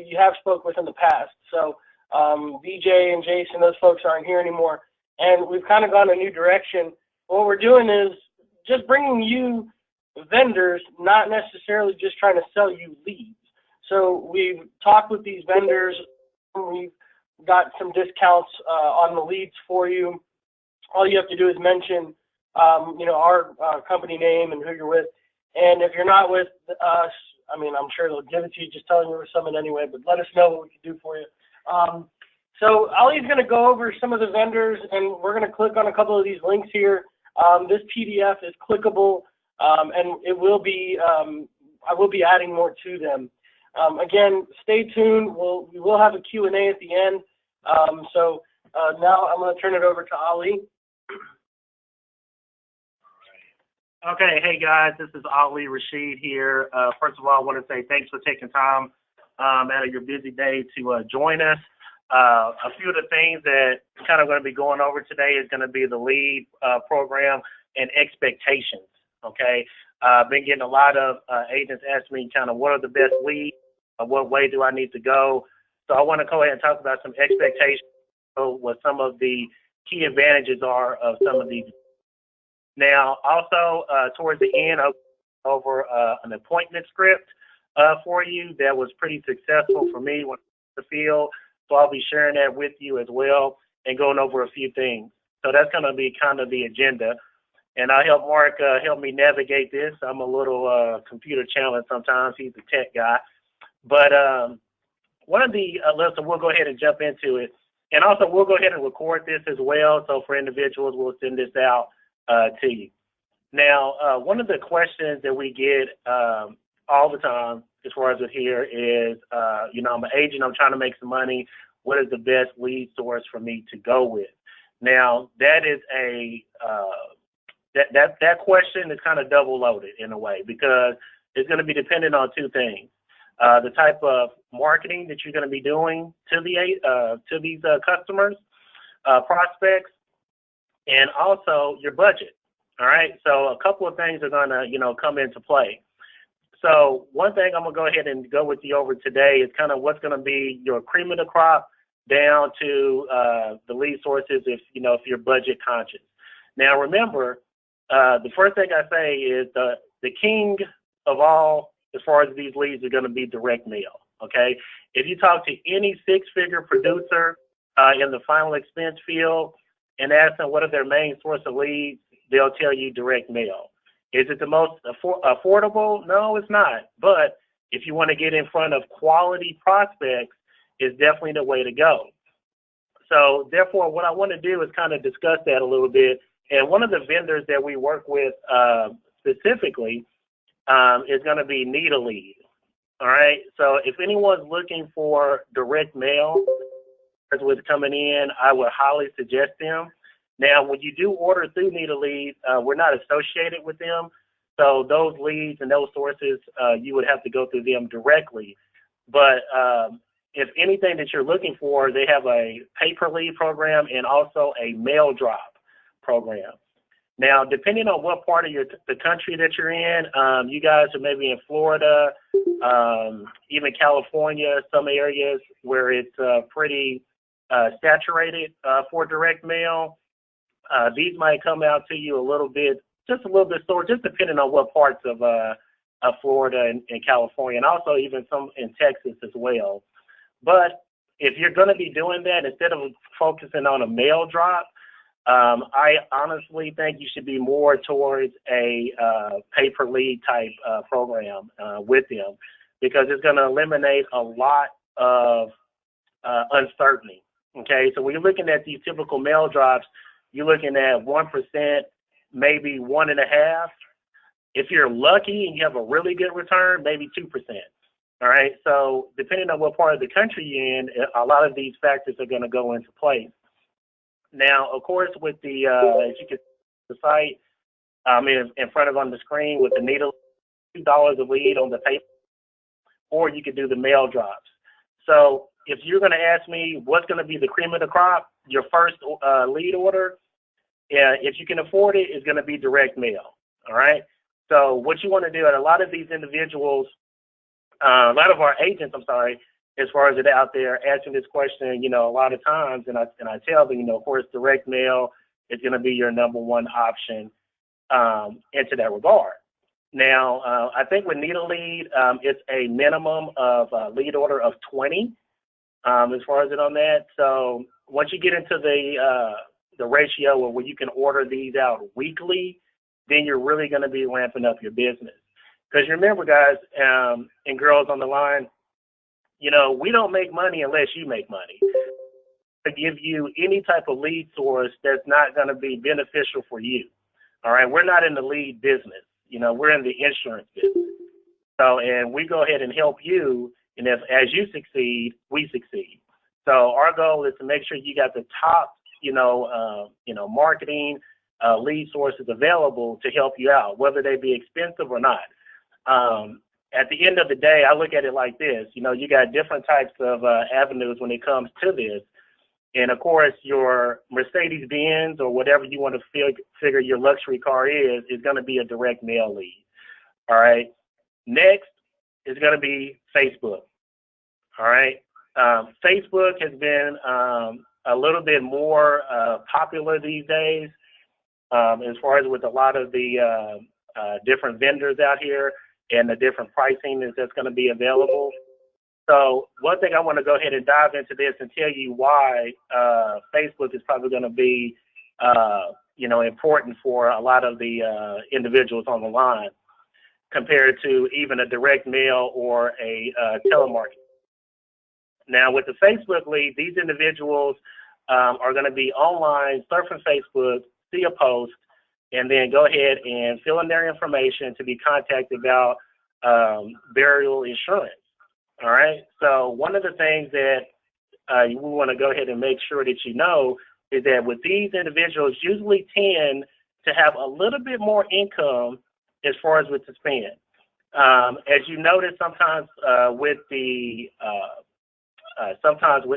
you have spoke with in the past. So BJ and Jason, those folks aren't here anymore, and we've kind of gone a new direction. What we're doing is just bringing you vendors, not necessarily just trying to sell you leads. So we've talked with these vendors. We've got some discounts on the leads for you. All you have to do is mention, our company name and who you're with. And if you're not with us, I mean, I'm sure they'll give it to you, just telling you we're someone anyway, but let us know what we can do for you. So Ali's going to go over some of the vendors, and we're going to click on a couple of these links here. This PDF is clickable, and it will be, I will be adding more to them. Again, stay tuned. We will have a Q&A at the end. So now I'm going to turn it over to Ali. Okay, hey guys, this is Ali Rashid here. First of all, I want to say thanks for taking time out of your busy day to join us. A few of the things that kind of going to be going over today is going to be the lead program and expectations, okay? I've been getting a lot of agents ask me kind of what are the best leads, what way do I need to go? So I want to go ahead and talk about some expectations, what some of the key advantages are of some of these. Now, also, towards the end, I'll go over an appointment script for you that was pretty successful for me when I was in the field. So I'll be sharing that with you as well and going over a few things. So that's going to be kind of the agenda. And I'll help Mark help me navigate this. I'm a little computer challenged sometimes. He's a tech guy. But one of the, so we'll go ahead and jump into it. And also, we'll go ahead and record this as well. So for individuals, we'll send this out to you. Now, one of the questions that we get all the time as far as it here is, I'm an agent, I'm trying to make some money. What is the best lead source for me to go with? Now, that is that question is kind of double loaded in a way because it's going to be dependent on two things. The type of marketing that you're going to be doing to these customers, prospects, and also your budget. All right. So a couple of things are going to, come into play. So one thing I'm going to go ahead and go with you over today is kind of what's going to be your cream of the crop down to the lead sources if you're budget conscious. Now, remember, the first thing I say is the king of all as far as these leads are going to be direct mail. Okay. If you talk to any six-figure producer in the final expense field, and ask them what are their main source of leads, they'll tell you direct mail. Is it the most affordable? No, it's not. But if you want to get in front of quality prospects, it's definitely the way to go. So therefore, what I want to do is kind of discuss that a little bit. And one of the vendors that we work with specifically is going to be Need a Lead. All right. So if anyone's looking for direct mail, with coming in, I would highly suggest them. Now, when you do order through Need a Lead, we're not associated with them. So those leads and those sources, you would have to go through them directly. But if anything that you're looking for, they have a pay-per-lead program and also a mail drop program. Now, depending on what part of the country that you're in, you guys are maybe in Florida, even California, some areas where it's pretty saturated for direct mail. These might come out to you just a little bit sore, just depending on what parts of Florida and California, and also even some in Texas as well. But if you're going to be doing that, instead of focusing on a mail drop, I honestly think you should be more towards a pay-per-lead type program with them, because it's going to eliminate a lot of uncertainty. Okay, so when you're looking at these typical mail drops, you're looking at 1%, maybe 1.5%. If you're lucky and you have a really good return, maybe 2%. All right, so depending on what part of the country you're in, a lot of these factors are going to go into place. Now, of course, with the, as you can see the site in front of on the screen with the needle, $2 a lead on the paper, or you could do the mail drops. So if you're going to ask me what's going to be the cream of the crop, your first lead order, if you can afford it, is going to be direct mail. All right. So what you want to do, and a lot of these individuals, a lot of our agents, as far as it out there asking this question, a lot of times, and I tell them, of course, direct mail is going to be your number one option into that regard. Now, I think with Needle Lead, it's a minimum of lead order of 20 as far as it on that. So once you get into the ratio where you can order these out weekly, then you're really going to be ramping up your business. Because remember, guys and girls on the line, we don't make money unless you make money. To give you any type of lead source that's not going to be beneficial for you. All right, we're not in the lead business. We're in the insurance business. So, and we go ahead and help you, and as you succeed, we succeed. So our goal is to make sure you got the top, marketing lead sources available to help you out, whether they be expensive or not. At the end of the day, I look at it like this. You got different types of avenues when it comes to this. And, of course, your Mercedes-Benz or whatever you want to figure your luxury car is going to be a direct mail lead. All right. Next is going to be Facebook. All right. Facebook has been a little bit more popular these days as far as with a lot of the different vendors out here and the different pricing that's going to be available. So one thing I want to go ahead and dive into this and tell you why Facebook is probably going to be, important for a lot of the individuals on the line compared to even a direct mail or a telemarketing. Now, with the Facebook lead, these individuals are going to be online, surfing Facebook, see a post, and then go ahead and fill in their information to be contacted about burial insurance. All right. So one of the things that we want to go ahead and make sure that is that with these individuals usually tend to have a little bit more income as far as with the spend. As you notice, sometimes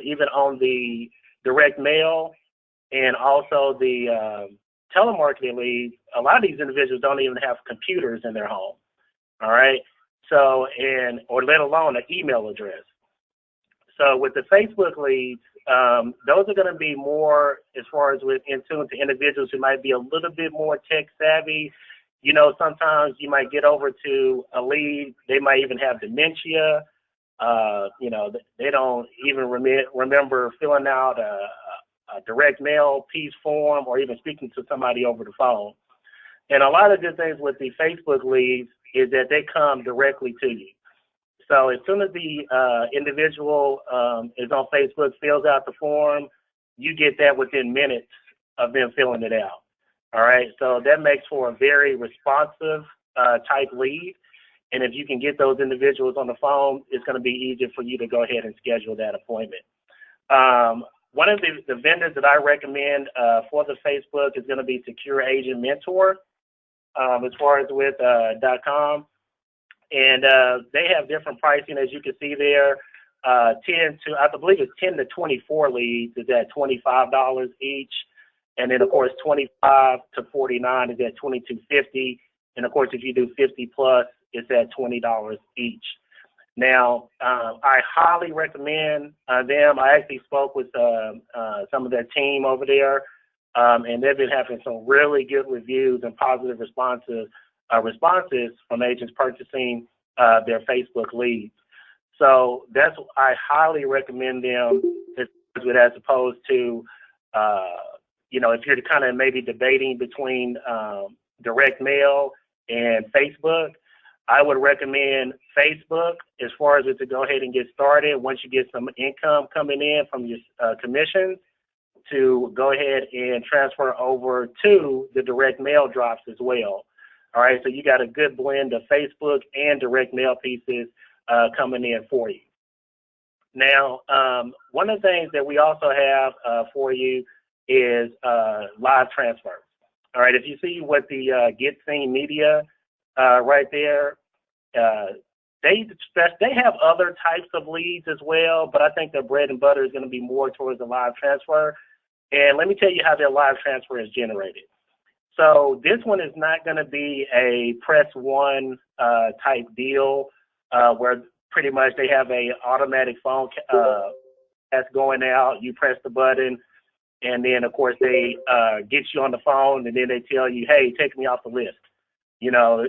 even on the direct mail and also the telemarketing leads, a lot of these individuals don't even have computers in their home. All right. So, or let alone an email address. So with the Facebook leads, those are going to be more as far as with in tune to individuals who might be a little bit more tech savvy. Sometimes you might get over to a lead. They might even have dementia. They don't even remember filling out a direct mail piece form or even speaking to somebody over the phone. And a lot of good things with the Facebook leads is that they come directly to you. So as soon as the individual is on Facebook, fills out the form, you get that within minutes of them filling it out. All right. So that makes for a very responsive type lead. And if you can get those individuals on the phone, it's going to be easier for you to go ahead and schedule that appointment. One of the vendors that I recommend for the Facebook is going to be Secure Agent Mentor. As far as with .com, and they have different pricing, as you can see there. I believe it's 10 to 24 leads is at $25 each, and then of course 25 to 49 is at $22.50, and of course if you do 50 plus, it's at $20 each. Now, I highly recommend them. I actually spoke with some of their team over there. And they've been having some really good reviews and positive responses from agents purchasing their Facebook leads. So I highly recommend them as opposed to, if you're kind of maybe debating between direct mail and Facebook, I would recommend Facebook as far as it to go ahead and get started. Once you get some income coming in from your commissions, to go ahead and transfer over to the direct mail drops as well. All right, so you got a good blend of Facebook and direct mail pieces coming in for you. Now, one of the things that we also have for you is live transfers. All right, if you see what the Get Seen Media right there, they have other types of leads as well, but I think their bread and butter is going to be more towards the live transfer. And let me tell you how their live transfer is generated. So this one is not going to be a press one type deal where pretty much they have a automatic phone that's going out. You press the button, and then of course they get you on the phone, and then they tell you, hey, take me off the list. You know,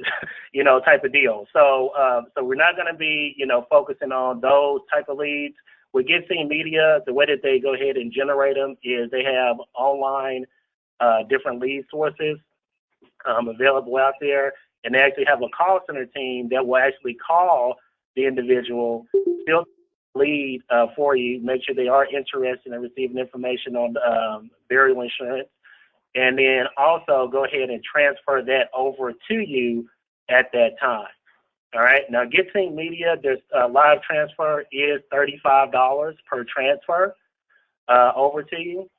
type of deal. So we're not going to be, focusing on those type of leads. With GetSeen Media, the way that they go ahead and generate them is they have online different lead sources available out there, and they actually have a call center team that will actually call the individual, filter lead for you, make sure they are interested in receiving information on burial insurance, and then also go ahead and transfer that over to you at that time. All right. Now, GetSeen Media, there's live transfer is $35 per transfer over to you.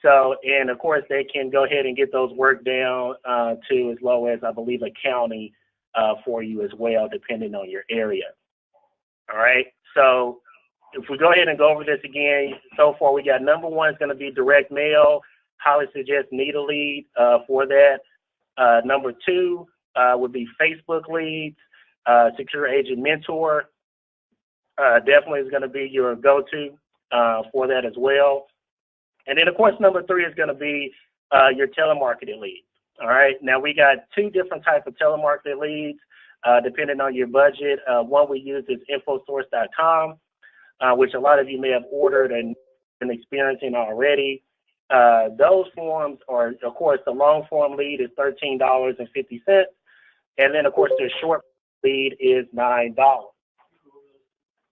So, and of course, they can go ahead and get those worked down to as low as, I believe, a county for you as well, depending on your area. All right. So, if we go ahead and go over this again, so far we got number one is going to be direct mail. Highly suggest Needle Lead for that. Number two would be Facebook leads. Secure Agent Mentor definitely is going to be your go-to for that as well. And then, of course, number three is going to be your telemarketing leads. All right. Now, we got two different types of telemarketing leads depending on your budget. One we use is infosource.com, which a lot of you may have ordered and been experiencing already. Those forms are, of course, the long form lead is $13.50. And then, of course, the short lead is $9.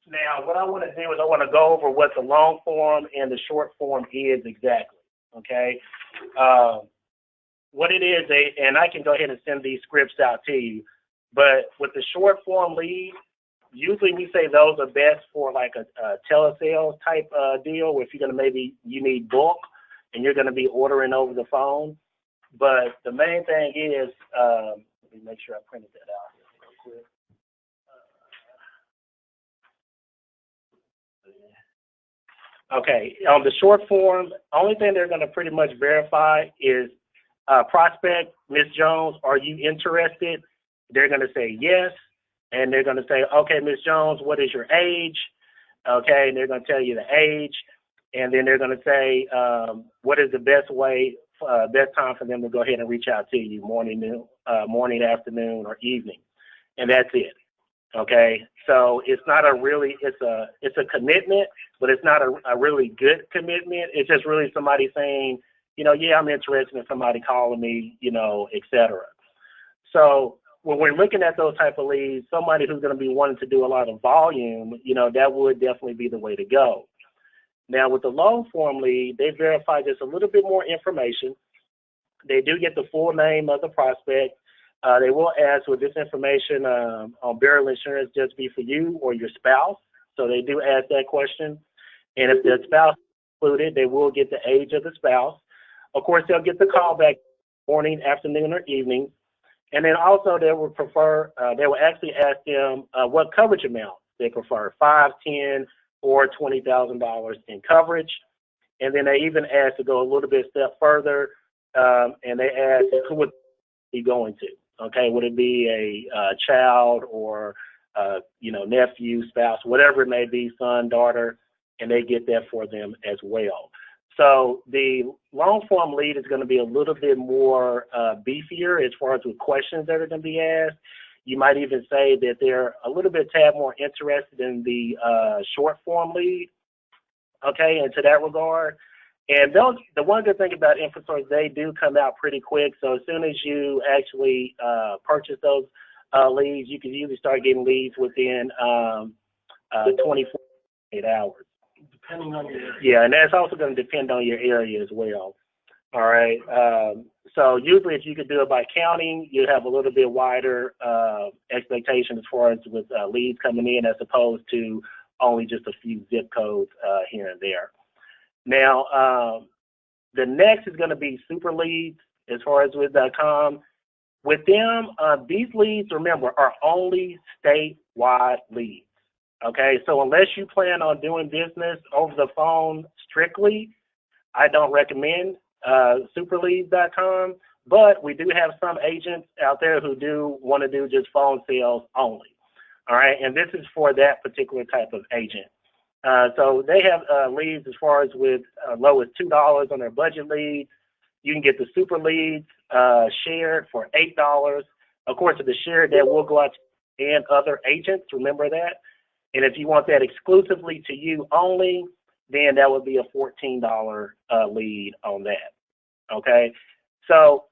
Now, what I want to do is I want to go over what the long form and the short form is exactly, okay? What it is, and I can go ahead and send these scripts out to you, but with the short form lead, usually we say those are best for like a telesales type deal, if you're going to you need bulk and you're going to be ordering over the phone. But the main thing is, let me make sure I printed that out here real quick. Okay, on the short form, only thing they're going to pretty much verify is prospect, Ms. Jones, are you interested? They're going to say yes, and they're going to say, okay, Ms. Jones, what is your age? Okay, and they're going to tell you the age, and then they're going to say what is the best time for them to go ahead and reach out to you, morning, afternoon, or evening, and that's it. Okay, so it's not it's a commitment, but it's not a really good commitment. It's just really somebody saying, yeah, I'm interested in somebody calling me, et cetera. So when we're looking at those type of leads, somebody who's going to be wanting to do a lot of volume, that would definitely be the way to go. Now with the long form lead, they verify just a little bit more information. They do get the full name of the prospect. They will ask, would this information on burial insurance just be for you or your spouse? So they do ask that question. And if the spouse is included, they will get the age of the spouse. Of course, they'll get the call back morning, afternoon, or evening. And then also they will actually ask them what coverage amount they prefer, $5, $10, or $20,000 in coverage. And then they even ask to go a little bit step further, and they ask who would be going to. Okay, would it be a child or nephew, spouse, whatever it may be, son, daughter, and they get that for them as well. So the long form lead is going to be a little bit more beefier as far as with questions that are going to be asked. You might even say that they're a little bit tad more interested in the short form lead. Okay, and to that regard. And the one good thing about InfoSource, they do come out pretty quick. So as soon as you actually purchase those leads, you can usually start getting leads within 24 hours. Depending on your area. Yeah, and that's also going to depend on your area as well. All right. So usually if you could do it by county, you have a little bit wider expectation as far as with leads coming in as opposed to only just a few zip codes here and there. Now, the next is going to be super leads as far as with .com. With them, these leads, remember, are only statewide leads. Okay, so unless you plan on doing business over the phone strictly, I don't recommend superleads.com, but we do have some agents out there who do want to do just phone sales only. All right, and this is for that particular type of agent. So they have leads as far as with low as $2 on their budget leads. You can get the super leads shared for $8. Of course, the shared that will go out to and other agents. Remember that. And if you want that exclusively to you only, then that would be a $14 lead on that. Okay. So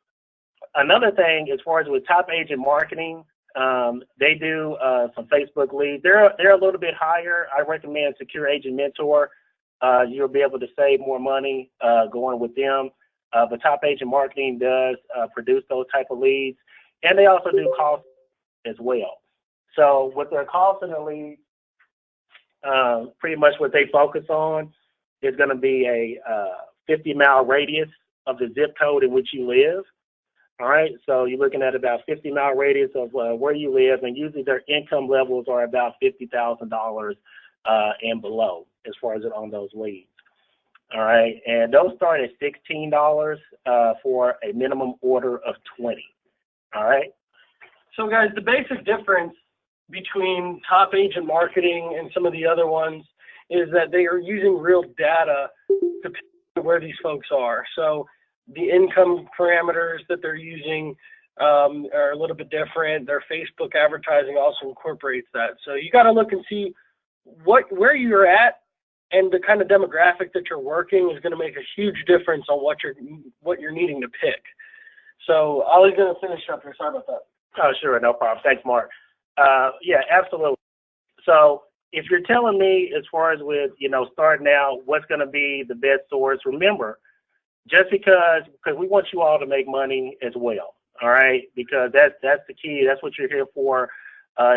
another thing, as far as with top agent marketing, they do some Facebook leads. They're a little bit higher. I recommend Secure Agent Mentor. You'll be able to save more money going with them. But Top Agent Marketing does produce those type of leads, and they also do cost as well. So with their call center leads, pretty much what they focus on is going to be a 50-mile radius of the zip code in which you live. All right, so you're looking at about 50-mile radius of where you live, and usually their income levels are about $50,000 and below as far as it on those leads. All right, and those start at $16 for a minimum order of 20. All right. So guys, the basic difference between Top Agent Marketing and some of the other ones is that they are using real data to pick where these folks are. So the income parameters that they're using are a little bit different. Their Facebook advertising also incorporates that. So you got to look and see where you're at, and the kind of demographic that you're working is going to make a huge difference on what you're needing to pick. So Ollie's going to finish up here. Sorry about that. Oh, sure, no problem. Thanks, Mark. Yeah, absolutely. So if you're telling me as far as with, starting out, what's going to be the best source, remember, just because we want you all to make money as well, all right? Because that's the key. That's what you're here for,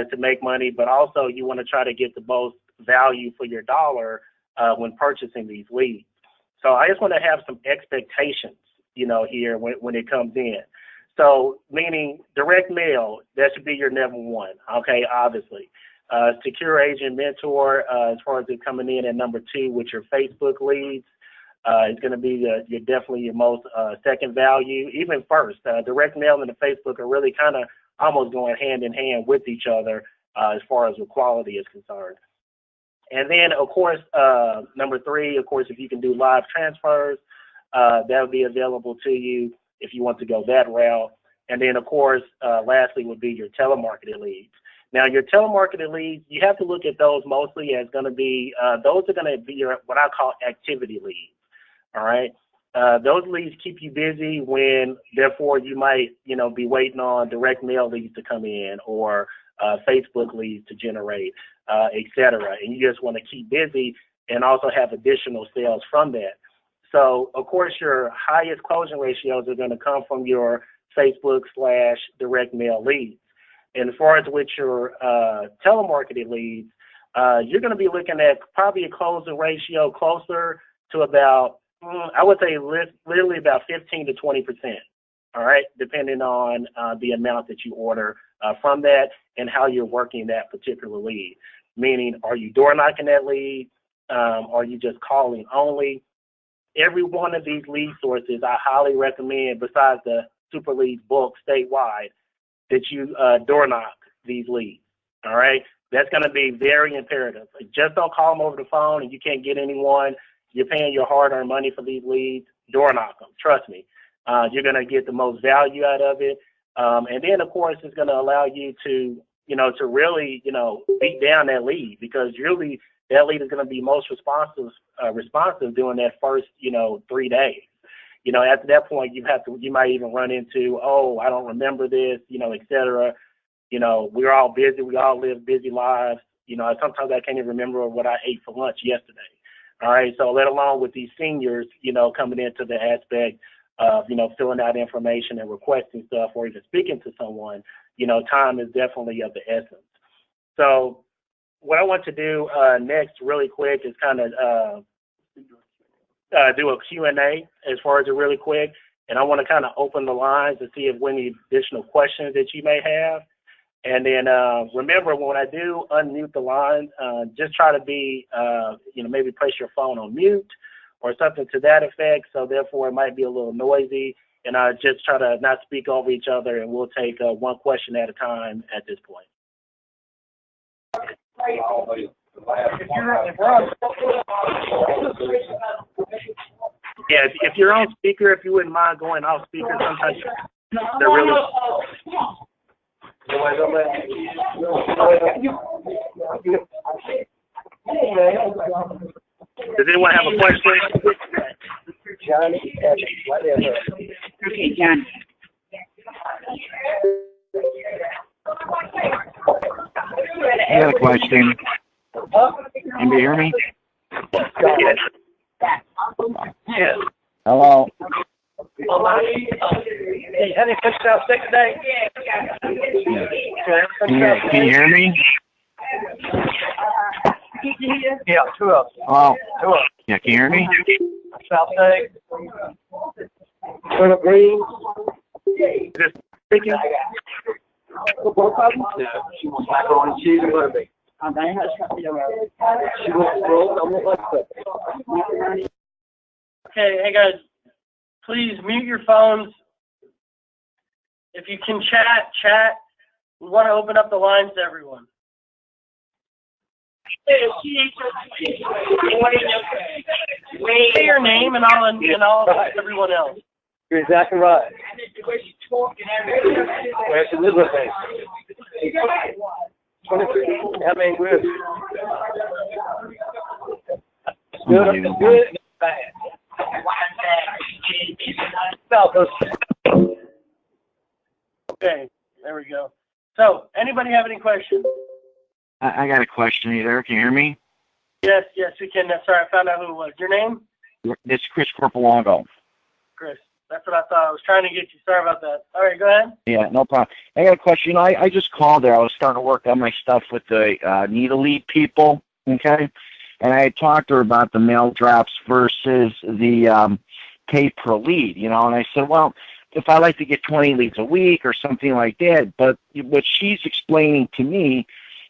is to make money, but also you want to try to get the most value for your dollar when purchasing these leads. So I just want to have some expectations, here when it comes in. So meaning direct mail, that should be your number one, okay, obviously. Secure Agent Mentor, as far as it coming in at number 2 with your Facebook leads, is going to be definitely your most second value, even first. Direct mail and the Facebook are really kind of almost going hand in hand with each other as far as the quality is concerned. And then, of course, number 3, of course, if you can do live transfers, that will be available to you if you want to go that route. And then, of course, lastly would be your telemarketing leads. Now, your telemarketing leads, you have to look at those mostly as going to be, those are going to be your what I call activity leads, all right? Those leads keep you busy when, therefore, you might, be waiting on direct mail leads to come in or Facebook leads to generate, et cetera. And you just want to keep busy and also have additional sales from that. So, of course, your highest closing ratios are going to come from your Facebook/direct mail leads. And as far as with your telemarketing leads, you're going to be looking at probably a closing ratio closer to about, I would say literally about 15 to 20%, all right, depending on the amount that you order from that and how you're working that particular lead. Meaning, are you door knocking that lead? Are you just calling only? Every one of these lead sources, I highly recommend, besides the Super Leads bulk statewide, that you door knock these leads, all right? That's going to be very imperative. Just don't call them over the phone and you can't get anyone. You're paying your hard-earned money for these leads. Door knock them. Trust me. You're going to get the most value out of it. And then, of course, it's going to allow you to, to really, beat down that lead, because really that lead is going to be most responsive during that first, 3 days. After that point, you might even run into, oh, I don't remember this, et cetera. We're all busy. We all live busy lives. Sometimes I can't even remember what I ate for lunch yesterday. All right. So let alone with these seniors, coming into the aspect of, filling out information and requesting stuff or even speaking to someone, time is definitely of the essence. So what I want to do next really quick is kind of do a Q&A as far as it really quick. And I want to kind of open the lines to see if we any additional questions that you may have. And then remember, when I do unmute the line, just try to be, maybe place your phone on mute or something to that effect. So therefore, it might be a little noisy. And I just try to not speak over each other, and we'll take one question at a time at this point. Yeah, if you're on speaker, if you wouldn't mind going off speaker, sometimes they're really. Does anyone have a question? Johnny, whatever. Okay, John. I got a question. Can you hear me? Yes. Yes. Hello. Hey, honey, finished out sick today? Can you hear me? Yeah, 2 of them. Oh, 2 of them. yeah. Can you hear me? South Day. Turnip Green. Just speaking. No, she wants macaroni and cheese and butterbean. She wants roll. I want like that. Okay, hey guys, please mute your phones. If you can chat. We want to open up the lines to everyone. Say your name and I'll everyone else. You're exactly right. Where's the little thing? 23. I mean, we're good. It's good. It's bad. Okay, there we go. So, anybody have any questions? I got a question. Are you there? Can you hear me? Yes, we can. Sorry, I found out who it was. Your name? It's Chris Corpolongo. Chris. That's what I thought. I was trying to get you. Sorry about that. All right, go ahead. Yeah, no problem. I got a question. You know, I just called there. I was starting to work on my stuff with the Needle Lead people, okay? And I had talked to her about the mail drops versus the pay per lead, you know, and I said, well, if I like to get 20 leads a week or something like that, but what she's explaining to me,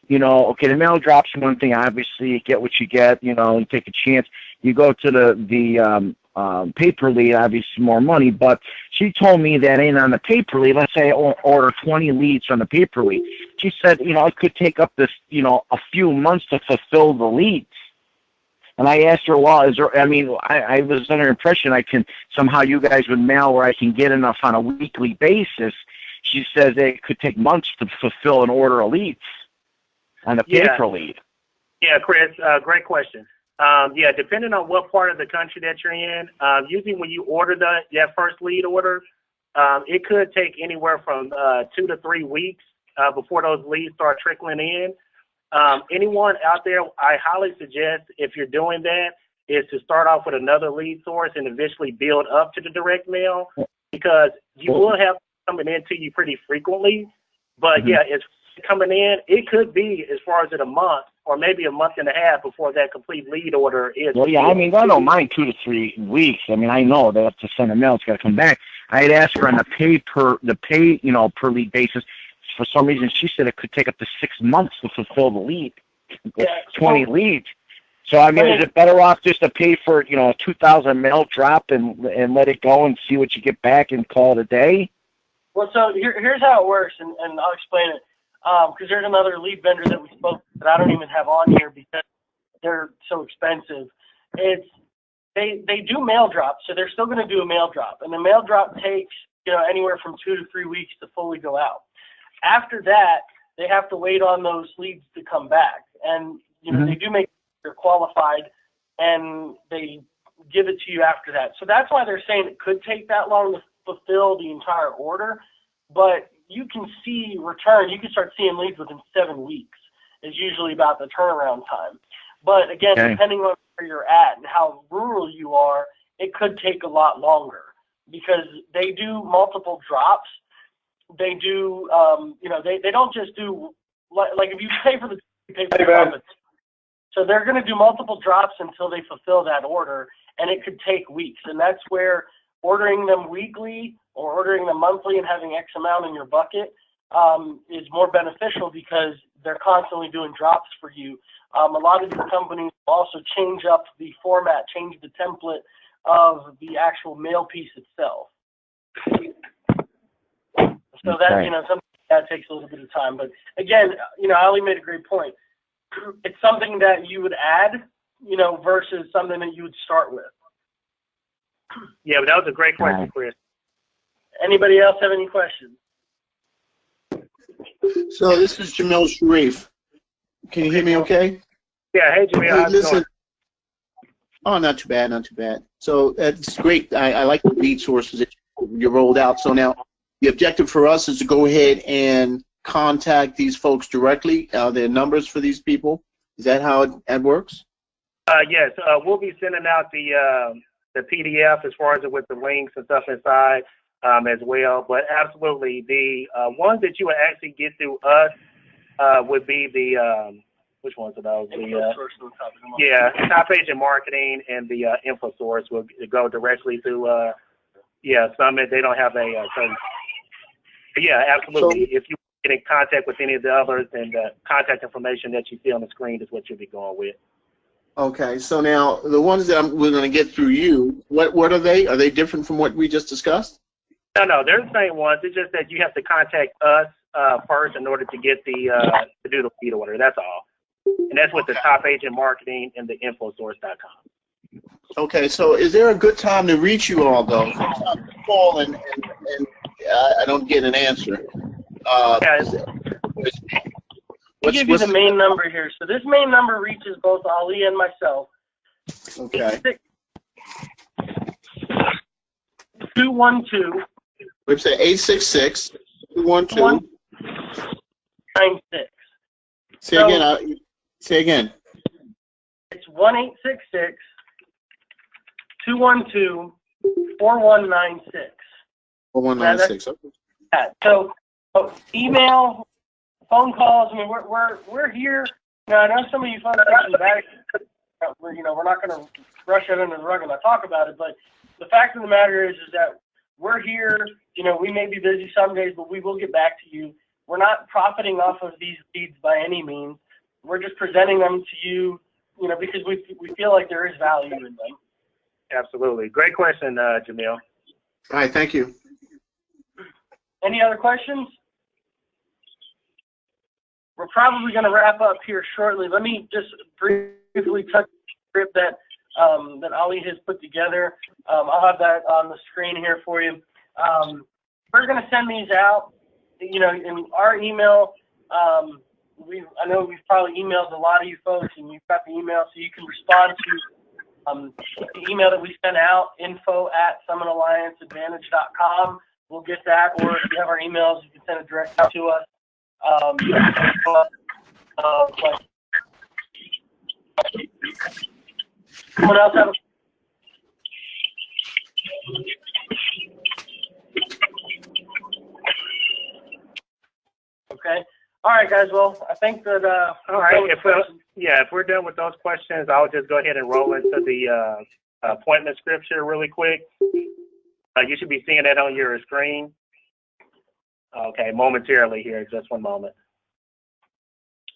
you know, okay, the mail drops one thing, obviously, you get what you get, you know, and take a chance. You go to the pay-per lead, obviously more money, but she told me that ain't on the pay-per lead. Let's say I order 20 leads on the pay-per lead. She said, you know, it could take up this, you know, a few months to fulfill the leads. And I asked her, well, is there, I mean, I was under the impression I can, somehow you guys would mail where I can get enough on a weekly basis. She says it could take months to fulfill an order of leads on the pay-per lead. Yeah, Chris, great question. Yeah, depending on what part of the country that you're in, usually when you order that first lead order, it could take anywhere from 2 to 3 weeks before those leads start trickling in. Anyone out there, I highly suggest, if you're doing that, is to start off with another lead source and eventually build up to the direct mail, because you will have coming in to you pretty frequently. But yeah, it's coming in. It could be as far as in a month or maybe a month and a half before that complete lead order is. Well, yeah, I mean, I don't mind 2 to 3 weeks. I mean, I know that to send a mail, it's got to come back. I had asked her on the pay, you know, per lead basis. For some reason, she said it could take up to 6 months to fulfill the lead. 20 leads. So, I mean, is it better off just to pay for, you know, a 2,000 mail drop and let it go and see what you get back and call it a day? Well, so here's how it works, and I'll explain it. Because there's another lead vendor that we spoke to that I don't even have on here because they're so expensive. They do mail drops, so they're still going to do a mail drop, and the mail drop takes, you know, anywhere from 2 to 3 weeks to fully go out. After that, they have to wait on those leads to come back, and you know they do make sure you're qualified, and they give it to you after that. So that's why they're saying it could take that long to fulfill the entire order, but you can see return. You can start seeing leads within 7 weeks is usually about the turnaround time. But again, depending on where you're at and how rural you are, it could take a lot longer because they do multiple drops. They do, you know, they don't just do, like if you pay for the profits. So they're going to do multiple drops until they fulfill that order, and it could take weeks. And that's where ordering them weekly or ordering them monthly and having X amount in your bucket is more beneficial because they're constantly doing drops for you. A lot of these companies also change up the format, change the template of the actual mail piece itself. So that, you know, something that takes a little bit of time. But again, you know, Ali made a great point. it's something that you would add, you know, versus something that you would start with. Yeah, but that was a great question, Chris. Anybody else have any questions? So this is Jamil Sharif. Can you hear me okay? Yeah, hey, Jimmy, how's it going? Oh, not too bad, not too bad. So that's great. I like the lead sources that you rolled out. So now the objective for us is to go ahead and contact these folks directly. Their numbers for these people. Is that how it works? Yes, we'll be sending out the PDF as far as with the links and stuff inside as well. But absolutely, the ones that you would actually get through us would be the which ones are those? Top Agent Marketing and the InfoSource will go directly through Summit. They don't have a yeah, absolutely. So, if you get in contact with any of the others, and the contact information that you see on the screen is what you'll be going with. Okay, so now the ones that we're going to get through you, what are they? Are they different from what we just discussed? No, they're the same ones. It's just that you have to contact us first in order to get the to do the lead order. That's all. And that's with the Top Agent Marketing and the InfoSource.com. Okay, so is there a good time to reach you all, though? Sometimes I call and I don't get an answer. I'll give you the main number here. So this main number reaches both Ali and myself. Okay. 212. We've said 866-212. 96. Say again. Say again. It's 1-866-212-4196. 4196. Okay. So email, phone calls. I mean, we're here. Now, I know some of you folks are back. We're not going to rush it under the rug and not talk about it. But the fact of the matter is that we're here. You know, we may be busy some days, but we will get back to you. We're not profiting off of these leads by any means. We're just presenting them to you, you know, because we feel like there is value in them. Absolutely. Great question, Jamil. All right, thank you. Any other questions? We're probably going to wrap up here shortly. Let me just briefly touch the script that Ali has put together. I'll have that on the screen here for you. We're going to send these out, you know, in our email. I know we've probably emailed a lot of you folks, and you've got the email, so you can respond to the email that we sent out, info@summitallianceadvantage.com. We'll get that, or if you have our emails, you can send it direct out to us. Someone else have a Okay. All right, guys. Well, I think that all right. If we're done with those questions, I'll just go ahead and roll into the appointment scripture really quick. You should be seeing that on your screen. Okay, momentarily here, just one moment.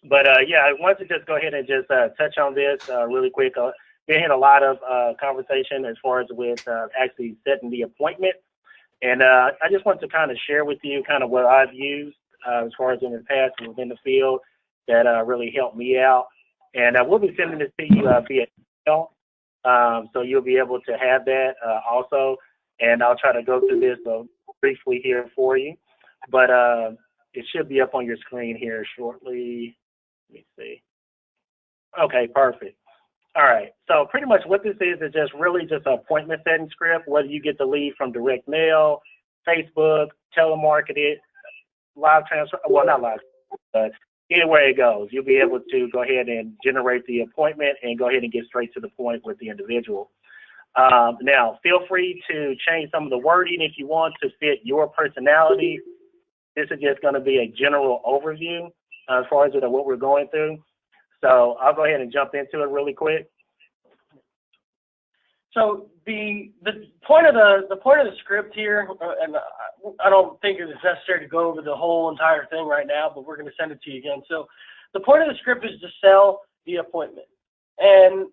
But yeah, I wanted to just go ahead and just touch on this really quick. We had a lot of conversation as far as with actually setting the appointment, and I just want to kind of share with you kind of what I've used as far as in the past within the field that really helped me out. And we'll be sending this to you via email, so you'll be able to have that also. And I'll try to go through this briefly here for you, but it should be up on your screen here shortly. Let me see. Okay, perfect. All right, so pretty much what this is just really just an appointment setting script, whether you get the lead from direct mail, Facebook, telemarketed, live transfer, well, not live, but anywhere it goes, you'll be able to go ahead and generate the appointment and go ahead and get straight to the point with the individual. Now, feel free to change some of the wording if you want to fit your personality. This is just going to be a general overview as far as what we're going through. So I'll go ahead and jump into it really quick. So the point of the script here, and I don't think it's necessary to go over the whole entire thing right now, but we're going to send it to you again. So the point of the script is to sell the appointment, and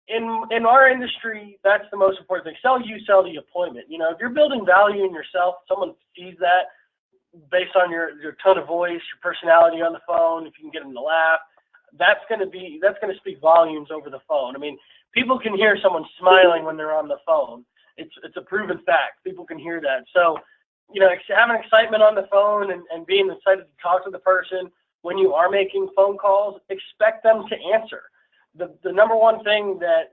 in our industry, that's the most important thing. Sell the appointment. You know, if you're building value in yourself, someone sees that based on your tone of voice, your personality on the phone, if you can get them to laugh, that's going to speak volumes over the phone. I mean, people can hear someone smiling when they're on the phone. It's a proven fact. People can hear that. So, you know, having excitement on the phone and being excited to talk to the person when you are making phone calls, expect them to answer. The number one thing that,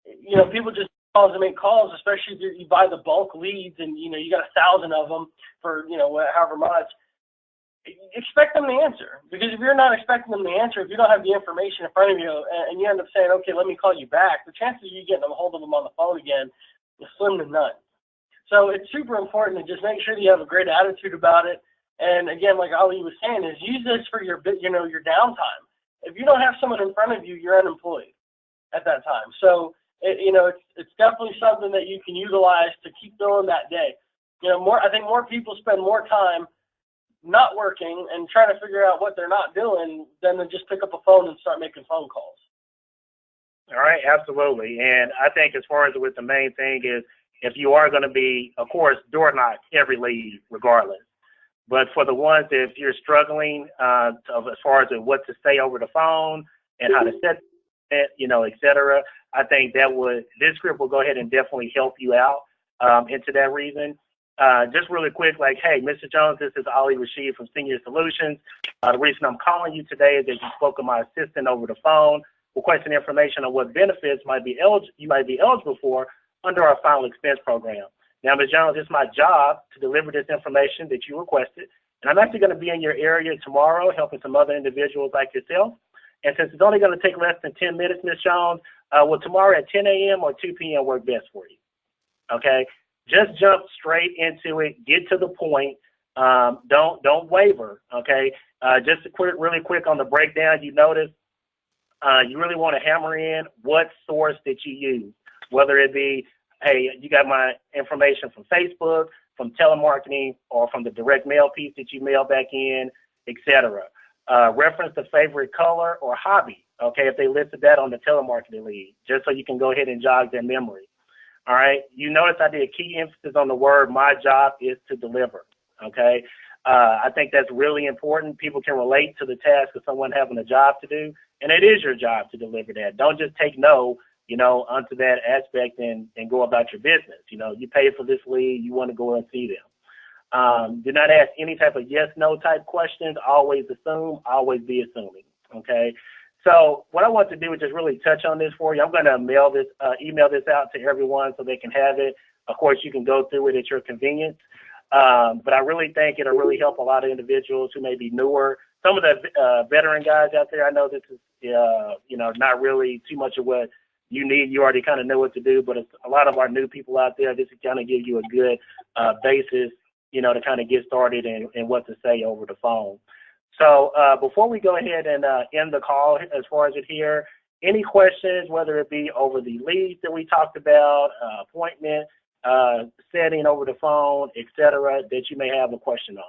you know, people just calls to make calls, especially if you buy the bulk leads and, you know, you got 1,000 of them for, you know, however much. Expect them to answer, because if you're not expecting them to answer, if you don't have the information in front of you and you end up saying, okay, let me call you back, the chances of you getting a hold of them on the phone again is slim to none. So it's super important to just make sure that you have a great attitude about it. And again, like Ali was saying, is use this for your downtime. If you don't have someone in front of you, you're unemployed at that time. So it's definitely something that you can utilize to keep filling that day. You know, I think more people spend more time not working and trying to figure out what they're not doing than to just pick up a phone and start making phone calls. All right, absolutely. And I think as far as with the main thing is, if you are going to be, of course, door knock every lead regardless. But for the ones that if you're struggling as far as what to say over the phone and how to set it, you know, et cetera, I think this script will go ahead and definitely help you out into that reason. Just really quick, like, hey, Mr. Jones, this is Ali Rashid from Senior Solutions. The reason I'm calling you today is that you spoke with my assistant over the phone, requesting information on what benefits you might be eligible for under our final expense program. Now, Ms. Jones, it's my job to deliver this information that you requested, and I'm actually going to be in your area tomorrow helping some other individuals like yourself. And since it's only going to take less than 10 minutes, Ms. Jones, will tomorrow at 10 a.m. or 2 p.m. work best for you? Okay? Just jump straight into it. Get to the point. Don't waver, okay? Just really quick on the breakdown, you notice you really want to hammer in what source that you use, whether it be, hey, you got my information from Facebook, from telemarketing, or from the direct mail piece that you mail back in, etc. Reference the favorite color or hobby, okay, if they listed that on the telemarketing lead, just so you can go ahead and jog their memory. All right, you notice I did a key emphasis on the word, my job is to deliver, okay? I think that's really important. People can relate to the task of someone having a job to do, and it is your job to deliver that. Don't just take no, you know, onto that aspect and go about your business. You know, you paid for this lead, you want to go and see them. Do not ask any type of yes, no type questions. Always assume, always be assuming, okay? So what I want to do is just really touch on this for you. I'm going to email this out to everyone so they can have it. Of course, you can go through it at your convenience. But I really think it'll really help a lot of individuals who may be newer. Some of the veteran guys out there, I know this is, you know, not really too much of what you need. You already kind of know what to do, but it's a lot of our new people out there, this is kind of give you a good basis, you know, to kind of get started and what to say over the phone. So before we go ahead and end the call, as far as it here, any questions, whether it be over the leads that we talked about, appointment, setting over the phone, etc., that you may have a question on?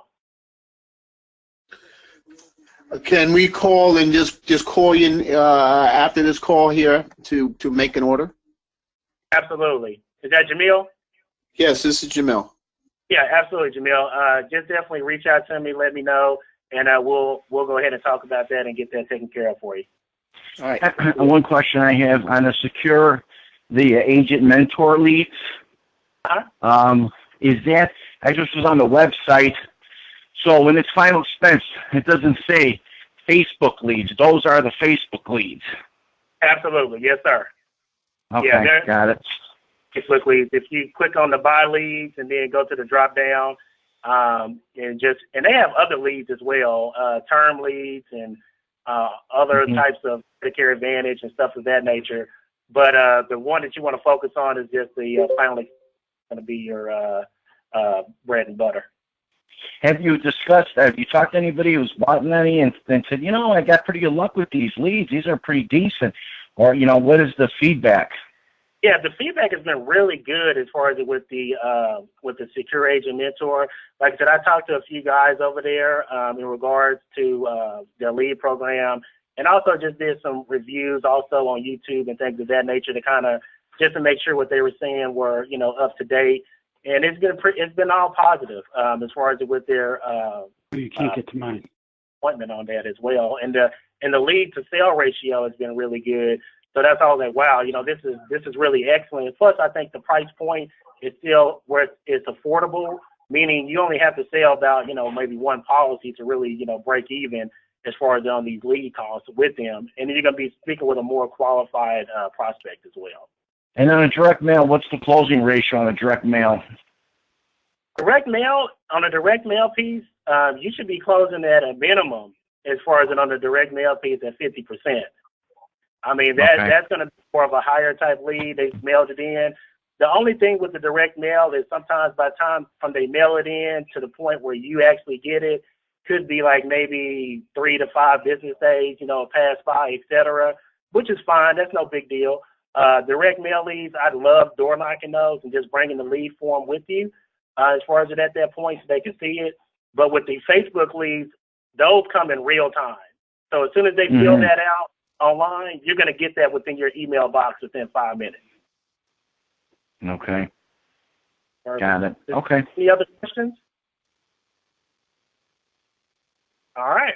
Can we call and just call in after this call here to make an order? Absolutely. Is that Jamil? Yes, this is Jamil. Yeah, absolutely, Jamil. Just definitely reach out to me, let me know, and we'll go ahead and talk about that and get that taken care of for you. All right. One question I have on the agent mentor leads. Is that, I just was on the website, so when it's final expense, it doesn't say Facebook leads. Those are the Facebook leads. Absolutely, yes, sir. Okay, yeah, got it. Facebook leads. If you click on the buy leads and then go to the drop down, and they have other leads as well, term leads and other types of Medicare Advantage and stuff of that nature. But the one that you want to focus on is just the final expense. Going to be your bread and butter. Have you talked to anybody who's bought any and said, you know, I got pretty good luck with these leads, these are pretty decent, or, you know, what is the feedback? Yeah, the feedback has been really good as far as with the Secure Agent Mentor. Like I said, I talked to a few guys over there in regards to their lead program, and also just did some reviews also on YouTube and things of that nature to kind of just to make sure what they were saying were, you know, up to date. And it's been all positive as far as with their you can't get to mine. Appointment on that as well. And and the lead to sale ratio has been really good. So that's all that, wow, this is really excellent. Plus, I think the price point is still where it's affordable, meaning you only have to sell about, maybe one policy to really, break even as far as on these lead costs with them. And then you're going to be speaking with a more qualified prospect as well. And on a direct mail, what's the closing ratio on a direct mail? Direct mail, on a direct mail piece, you should be closing at a minimum as far as on the direct mail piece at 50%. I mean, that's going to be more of a higher type lead. They mailed it in. The only thing with the direct mail is sometimes by the time from they mail it in to the point where you actually get it, could be like maybe 3 to 5 business days, pass by, etc., which is fine. That's no big deal. Direct mail leads, I'd love door knocking those and just bringing the lead form with you as far as it at that point so they can see it. But with the Facebook leads, those come in real time. So as soon as they fill that out online, you're going to get that within your email box within 5 minutes. Okay. Perfect. Got it. Okay. Any other questions? All right.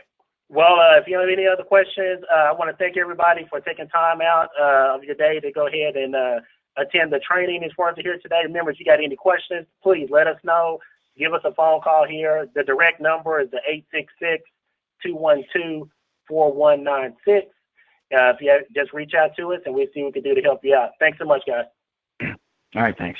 Well, if you have any other questions, I want to thank everybody for taking time out of your day to go ahead and attend the training as far as here today. Remember, if you got any questions, please let us know. Give us a phone call here. The direct number is the 866-212-4196. If you just reach out to us, and we'll see what we can do to help you out. Thanks so much, guys. All right, thanks.